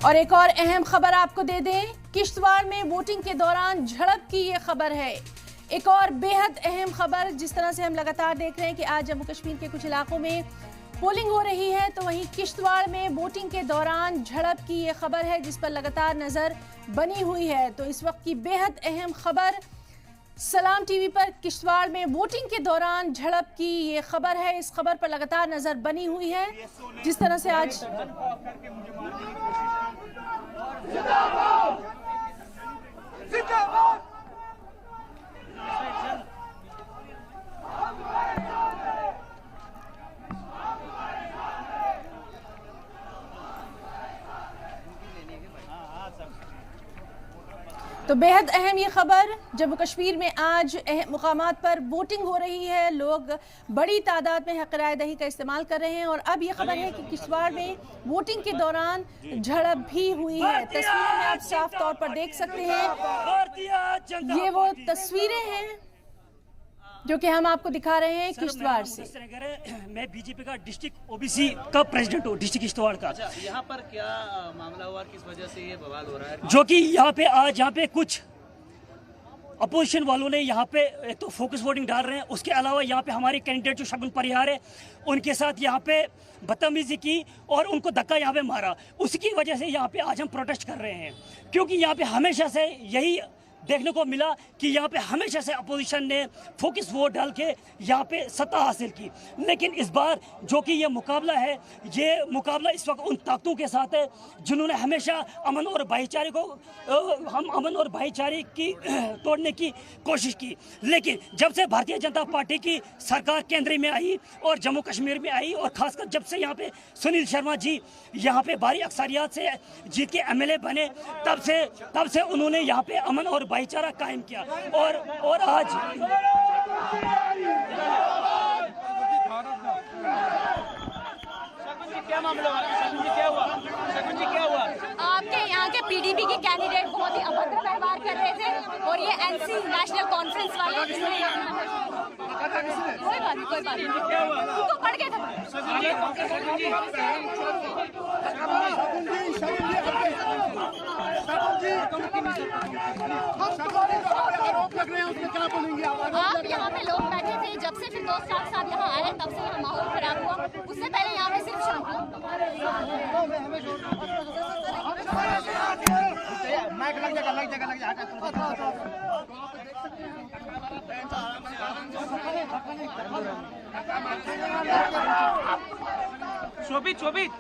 और एक और अहम खबर आपको दे दें, किश्तवाड़ में वोटिंग के दौरान झड़प की ये खबर है। एक और बेहद अहम खबर, जिस तरह से हम लगातार देख रहे हैं कि आज जम्मू कश्मीर के कुछ इलाकों में पोलिंग हो रही है, तो वहीं किश्तवाड़ में वोटिंग के दौरान झड़प की ये खबर है, जिस पर लगातार नजर बनी हुई है। तो इस वक्त की बेहद अहम खबर सलाम टीवी पर किश्तवाड़ में वोटिंग के दौरान झड़प की ये खबर है। इस खबर पर लगातार नजर बनी हुई है, जिस तरह से आज तो बेहद अहम ये खबर, जम्मू कश्मीर में आज अहम मुकामात पर वोटिंग हो रही है, लोग बड़ी तादाद में हक राय दही का इस्तेमाल कर रहे हैं। और अब ये खबर है कि किश्तवाड़ में वोटिंग के दौरान झड़प भी हुई है। तस्वीरों में आप साफ तौर पर देख सकते हैं, ये वो तस्वीरें हैं जो कि हम आपको दिखा रहे हैं किश्तवाड़ से। मैं बीजेपी का डिस्ट्रिक्ट ओबीसी का प्रेसिडेंट हूँ, डिस्ट्रिक्ट किश्तवाड़ का। यहाँ पर क्या मामला हुआ, किस वजह से ये बवाल हो रहा है? जो कि यहाँ पे आज यहाँ पे कुछ अपोजिशन वालों ने यहाँ पे एक तो फोकस वोटिंग डाल रहे हैं, उसके अलावा यहाँ पे हमारे कैंडिडेट जो शगुन परिहार है उनके साथ यहाँ पे बदतमीजी की और उनको धक्का यहाँ पे मारा। उसकी वजह से यहाँ पे आज हम प्रोटेस्ट कर रहे हैं, क्योंकि यहाँ पे हमेशा से यही देखने को मिला कि यहाँ पे हमेशा से अपोजिशन ने फोकस वोट डाल के यहाँ पे सत्ता हासिल की। लेकिन इस बार जो कि ये मुकाबला है, ये मुकाबला इस वक्त उन ताकतों के साथ है जिन्होंने हमेशा अमन और भाईचारे को हम अमन और भाईचारे की तोड़ने की कोशिश की। लेकिन जब से भारतीय जनता पार्टी की सरकार केंद्र में आई और जम्मू कश्मीर में आई, और खासकर जब से यहाँ पे सुनील शर्मा जी यहाँ पे भारी अक्सरियत से जीत के MLA बने, तब से उन्होंने यहाँ पे अमन और भाईचारा कायम किया। और आज क्या मामला हुआ? क्या हुआ? आपके यहाँ के PDP के कैंडिडेट बहुत ही अभद्र व्यवहार कर रहे थे और ये NC नेशनल कॉन्फ्रेंस वाले कोई बात नहीं उनको पढ़ के आप यहाँ पे लोग बैठे थे, जब से फिर दोस्त साथ यहाँ आए तब से यहाँ माहौल खराब हुआ। उससे पहले यहाँ पे सिर्फ शोभित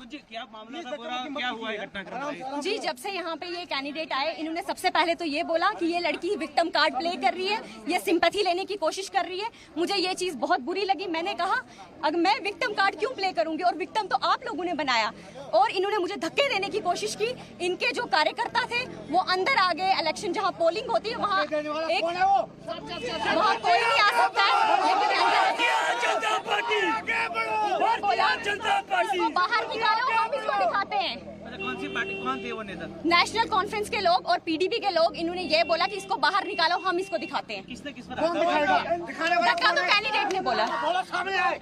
जी, क्या मामला था पूरा, क्या हुआ घटनाक्रम? जी, जब से यहाँ पे ये कैंडिडेट आए, इन्होंने सबसे पहले तो ये बोला कि ये लड़की विक्टिम कार्ड प्ले कर रही है, ये सिंपैथी लेने की कोशिश कर रही है। मुझे ये चीज बहुत बुरी लगी। मैंने कहा अगर मैं विक्टिम कार्ड क्यों प्ले करूंगी, और विक्टिम तो आप लोगों ने बनाया। और इन्होंने मुझे धक्के देने की कोशिश की। इनके जो कार्यकर्ता थे वो अंदर आ गए। इलेक्शन जहाँ पोलिंग होती है वहाँ कोई नहीं आ सकता है, लेकिन बाहर निकालो, हम इसको दिखाते हैं। कौन सी पार्टी, कौन थे वो नेता? नेशनल कॉन्फ्रेंस के लोग और PDP के लोग, इन्होंने ये बोला कि इसको बाहर निकालो, हम इसको दिखाते हैं। किसने किस पर धक्का तो कैंडिडेट ने बोला। सामने आए।